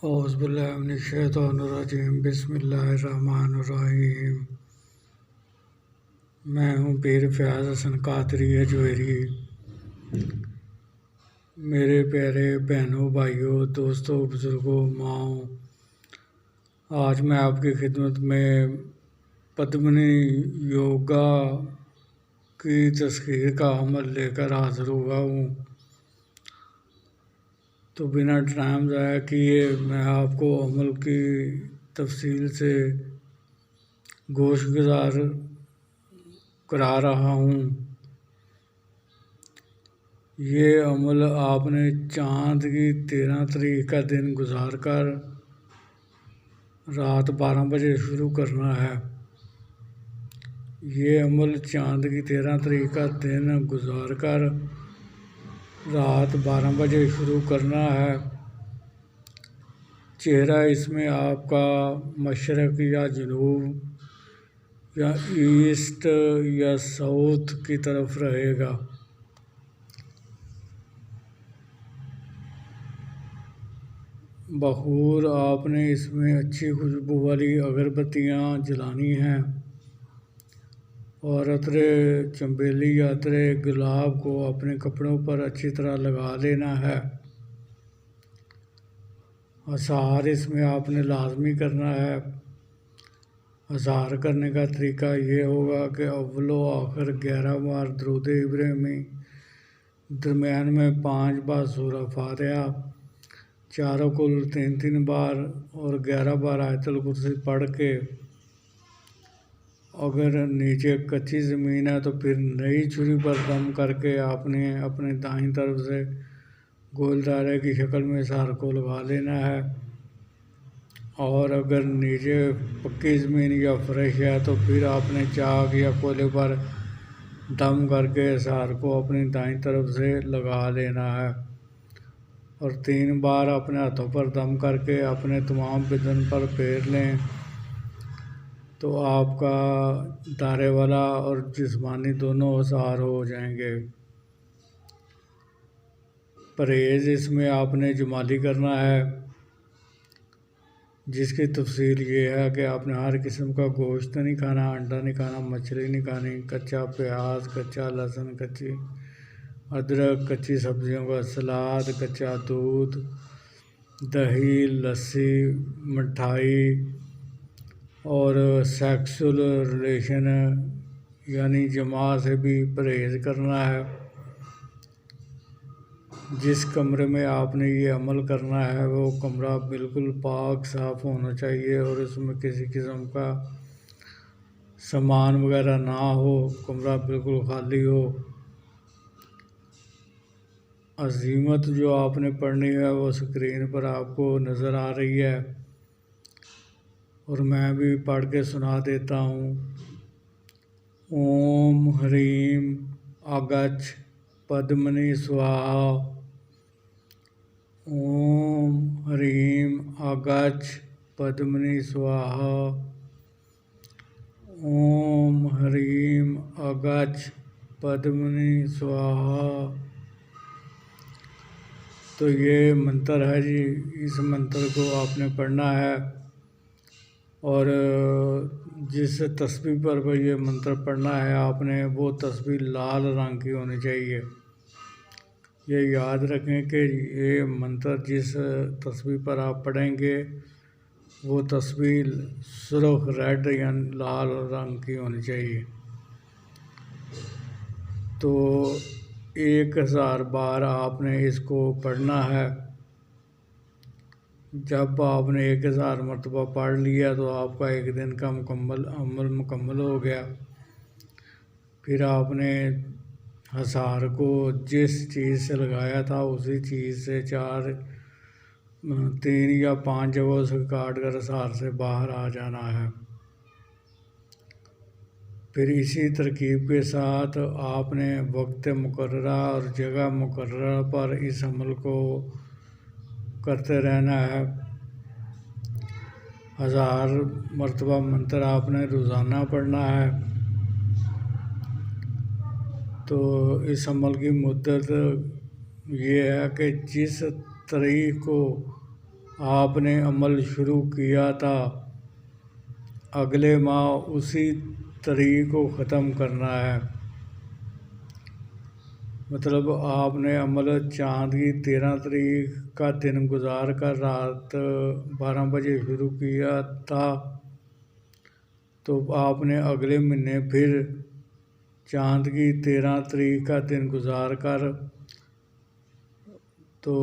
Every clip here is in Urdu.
اعوذ باللہ من الشیطان الرجیم، بسم اللہ الرحمن الرحیم۔ میں ہوں پیر فیاض حسن قادری اجویری۔ میرے پیارے بہنوں، بھائیوں، دوستوں، بزرگوں، ماؤں، آج میں آپ کی خدمت میں پدمنی یوگا کی تسخیر کا عمل لے کر حاضر ہوا ہوں۔ تو بنا ٹائم ضائع کیے میں آپ کو عمل کی تفصیل سے گوش گزار کرا رہا ہوں۔ یہ عمل آپ نے چاند کی 13 تاریخ کا دن گزار کر رات 12 بجے شروع کرنا ہے۔ یہ عمل چاند کی 13 تاریخ کا دن گزار کر رات 12 بجے شروع کرنا ہے۔ چہرہ اس میں آپ کا مشرق یا جنوب یا ایسٹ یا ساؤتھ کی طرف رہے گا۔ بخور آپ نے اس میں اچھی خوشبو والی اگربتیاں جلانی ہیں اور عطر چنبیلی یا عطر گلاب کو اپنے کپڑوں پر اچھی طرح لگا لینا ہے۔ اذہار اس میں آپ نے لازمی کرنا ہے۔ اذہار کرنے کا طریقہ یہ ہوگا کہ اول و آخر 11 بار درود ابراہیمی، درمیان میں 5 بار سورہ فاتحہ، چاروں کل 3 بار اور 11 بار آیت الکرسی پڑھ کے، اگر نیچے کچی زمین ہے تو پھر نئی چھری پر دم کر کے آپ نے اپنے دائیں طرف سے گول دائرے کی شکل میں اذہار کو لگا لینا ہے، اور اگر نیچے پکی زمین یا فرش ہے تو پھر آپ نے چاک یا کوئلے پر دم کر کے اذہار کو اپنی دائیں طرف سے لگا لینا ہے، اور 3 بار اپنے ہاتھوں پر دم کر کے اپنے تمام بدن پر پھیر لیں تو آپ کا دائرے والا اور جسمانی دونوں اذہار ہو جائیں گے۔ پرہیز اس میں آپ نے جمالی کرنا ہے، جس کی تفصیل یہ ہے کہ آپ نے ہر قسم کا گوشت نہیں کھانا، انڈا نہیں کھانا، مچھلی نہیں کھانی، کچا پیاز، کچا لہسن، کچی ادرک، کچی سبزیوں کا سلاد، کچا دودھ، دہی، لسی، مٹھائی اور سیکسول ریلیشن یعنی جماع سے بھی پرہیز کرنا ہے۔ جس کمرے میں آپ نے یہ عمل کرنا ہے وہ کمرہ بالکل پاک صاف ہونا چاہیے اور اس میں کسی قسم کا سامان وغیرہ نہ ہو، کمرہ بالکل خالی ہو۔ عزیمت جو آپ نے پڑھنی ہے وہ اسکرین پر آپ کو نظر آ رہی ہے اور میں بھی پڑھ کے سنا دیتا ہوں۔ اوم ہریم اگچ پدمنی سواہا، اوم ہریم اگچ پدمنی سواہا، اوم ہریم اگچ پدمنی سواہا۔ تو یہ منتر ہے جی، اس منتر کو آپ نے پڑھنا ہے، اور جس تسبیح پر یہ منتر پڑھنا ہے آپ نے وہ تسبیح لال رنگ کی ہونی چاہیے۔ یہ یاد رکھیں کہ یہ منتر جس تسبیح پر آپ پڑھیں گے وہ تسبیح سرخ ریڈ یعنی لال رنگ کی ہونی چاہیے۔ تو 1000 بار آپ نے اس کو پڑھنا ہے۔ جب آپ نے 1000 مرتبہ پڑھ لیا تو آپ کا ایک دن کا عمل مکمل ہو گیا۔ پھر آپ نے اذہار کو جس چیز سے لگایا تھا اسی چیز سے 3 یا 5 جگہوں سے کاٹ کر اذہار سے باہر آ جانا ہے۔ پھر اسی ترکیب کے ساتھ آپ نے وقت مقررہ اور جگہ مقررہ پر اس عمل کو کرتے رہنا ہے۔ 1000 مرتبہ منتر آپ نے روزانہ پڑھنا ہے۔ تو اس عمل کی مدت یہ ہے کہ جس تاریخ کو آپ نے عمل شروع کیا تھا، اگلے ماہ اسی تاریخ کو ختم کرنا ہے۔ مطلب آپ نے عمل چاند کی 13 تاریخ کا دن گزار کر رات 12 بجے شروع کیا تھا، تو آپ نے اگلے مہینے پھر چاند کی 13 تاریخ کا دن گزار کر تو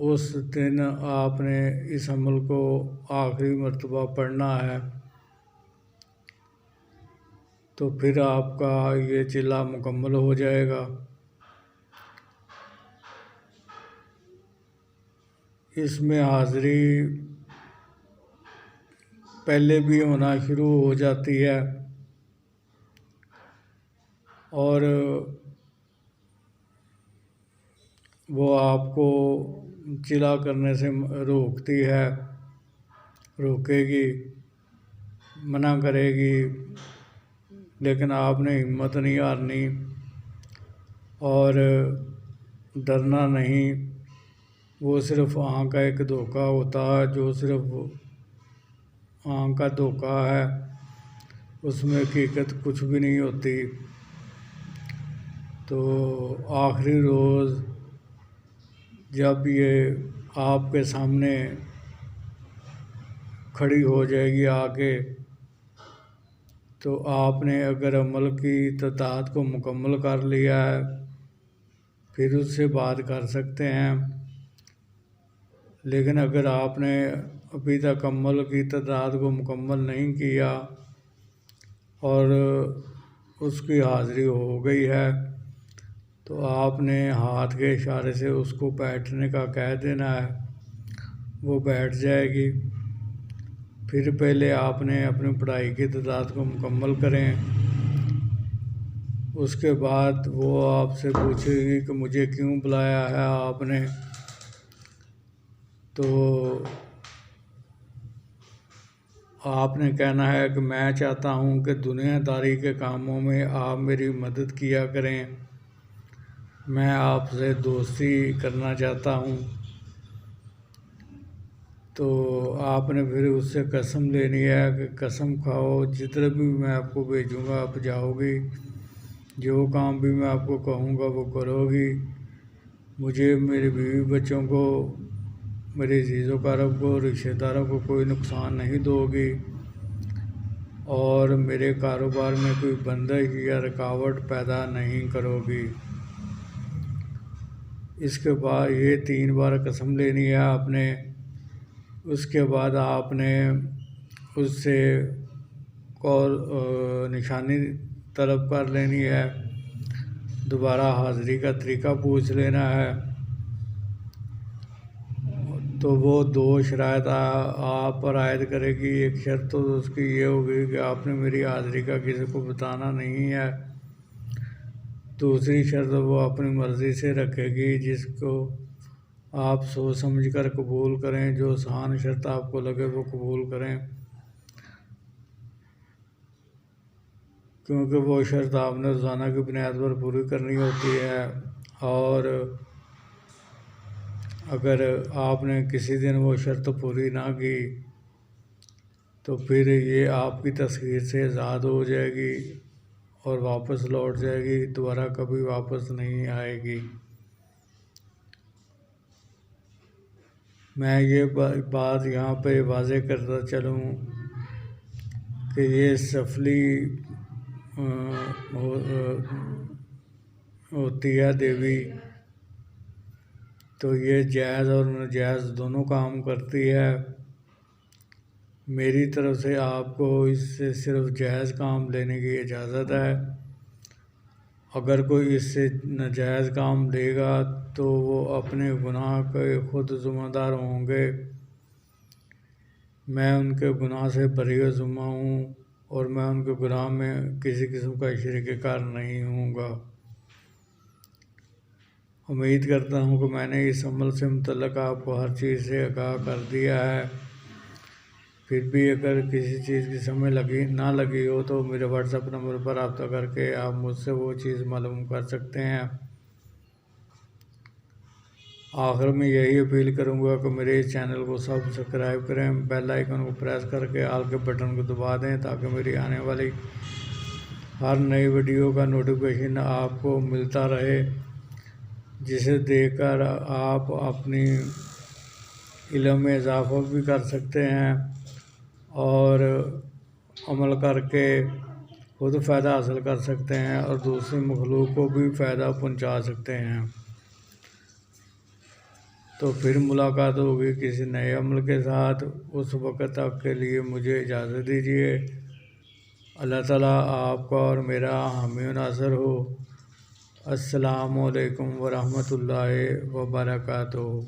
اس دن آپ نے اس عمل کو آخری مرتبہ پڑھنا ہے، تو پھر آپ کا یہ چلا مکمل ہو جائے گا۔ اس میں حاضری پہلے بھی ہونا شروع ہو جاتی ہے اور وہ آپ کو چلا کرنے سے روکے گی، منع کرے گی، لیکن آپ نے ہمت نہیں ہارنی اور ڈرنا نہیں۔ وہ صرف آنکھ کا ایک دھوکہ ہوتا ہے، جو صرف آنکھ کا دھوکہ ہے، اس میں حقیقت کچھ بھی نہیں ہوتی۔ تو آخری روز جب یہ آپ کے سامنے کھڑی ہو جائے گی آ کے، تو آپ نے اگر عمل کی تعداد کو مکمل کر لیا ہے پھر اس سے بات کر سکتے ہیں، لیکن اگر آپ نے ابھی تک عمل کی تعداد کو مکمل نہیں کیا اور اس کی حاضری ہو گئی ہے تو آپ نے ہاتھ کے اشارے سے اس کو بیٹھنے کا کہہ دینا ہے، وہ بیٹھ جائے گی۔ پھر پہلے آپ نے اپنی پڑھائی کی تعداد کو مکمل کریں، اس کے بعد وہ آپ سے پوچھے گی کہ مجھے کیوں بلایا ہے آپ نے، تو آپ نے کہنا ہے کہ میں چاہتا ہوں کہ دنیا داری کے کاموں میں آپ میری مدد کیا کریں، میں آپ سے دوستی کرنا چاہتا ہوں۔ تو آپ نے پھر اس سے قسم لینی ہے کہ قسم کھاؤ جدھر بھی میں آپ کو بھیجوں گا آپ جاؤ گی، جو کام بھی میں آپ کو کہوں گا وہ کرو گی، مجھے، میرے بیوی بچوں کو، میرے عزیز و اقارب کو، رشتہ داروں کو کوئی نقصان نہیں دو گی، اور میرے کاروبار میں کوئی بندش یا رکاوٹ پیدا نہیں کرو گی۔ اس کے بعد یہ 3 بار قسم لینی ہے آپ نے۔ اس کے بعد آپ نے اس سے نشانی طلب کر لینی ہے، دوبارہ حاضری کا طریقہ پوچھ لینا ہے، تو وہ 2 شرائط آپ پر عائد کرے گی۔ ایک شرط تو اس کی یہ ہوگی کہ آپ نے میری حاضری کا کسی کو بتانا نہیں ہے، دوسری شرط وہ اپنی مرضی سے رکھے گی، جس کو آپ سوچ سمجھ کر قبول کریں، جو آسان شرط آپ کو لگے وہ قبول کریں، کیونکہ وہ شرط آپ نے روزانہ کی بنیاد پر پوری کرنی ہوتی ہے، اور اگر آپ نے کسی دن وہ شرط پوری نہ کی تو پھر یہ آپ کی تسخیر سے آزاد ہو جائے گی اور واپس لوٹ جائے گی، دوبارہ کبھی واپس نہیں آئے گی۔ میں یہ بات یہاں پہ واضح کرتا چلوں کہ یہ سفلی ہوتی ہے دیوی، تو یہ جائز اور ناجائز دونوں کام کرتی ہے۔ میری طرف سے آپ کو اس سے صرف جائز کام لینے کی اجازت ہے، اگر کوئی اس سے ناجائز کام لے گا تو وہ اپنے گناہ کے خود ذمہ دار ہوں گے، میں ان کے گناہ سے بری ذمہ ہوں اور میں ان کے گناہ میں کسی قسم کا شریک کار نہیں ہوں گا۔ امید کرتا ہوں کہ میں نے اس عمل سے متعلق آپ کو ہر چیز سے آگاہ کر دیا ہے۔ پھر بھی اگر کسی چیز کی سمجھ نہ لگی ہو تو میرے واٹس ایپ نمبر پر رابطہ کر کے آپ مجھ سے وہ چیز معلوم کر سکتے ہیں۔ آخر میں یہی اپیل کروں گا کہ میرے اس چینل کو سبسکرائب کریں، بیل آئیکن کو پریس کر کے آل کے بٹن کو دبا دیں تاکہ میری آنے والی ہر نئی ویڈیو کا نوٹیفیکیشن آپ کو ملتا رہے، جسے دیکھ کر آپ اپنی علم میں اضافہ بھی کر سکتے ہیں اور عمل کر کے خود فائدہ حاصل کر سکتے ہیں اور دوسری مخلوق کو بھی فائدہ پہنچا سکتے ہیں۔ تو پھر ملاقات ہوگی کسی نئے عمل کے ساتھ، اس وقت تک کے لیے مجھے اجازت دیجیے۔ اللہ تعالیٰ آپ کا اور میرا حامی و ناصر ہو۔ السلام علیکم ورحمۃ اللہ وبرکاتہ۔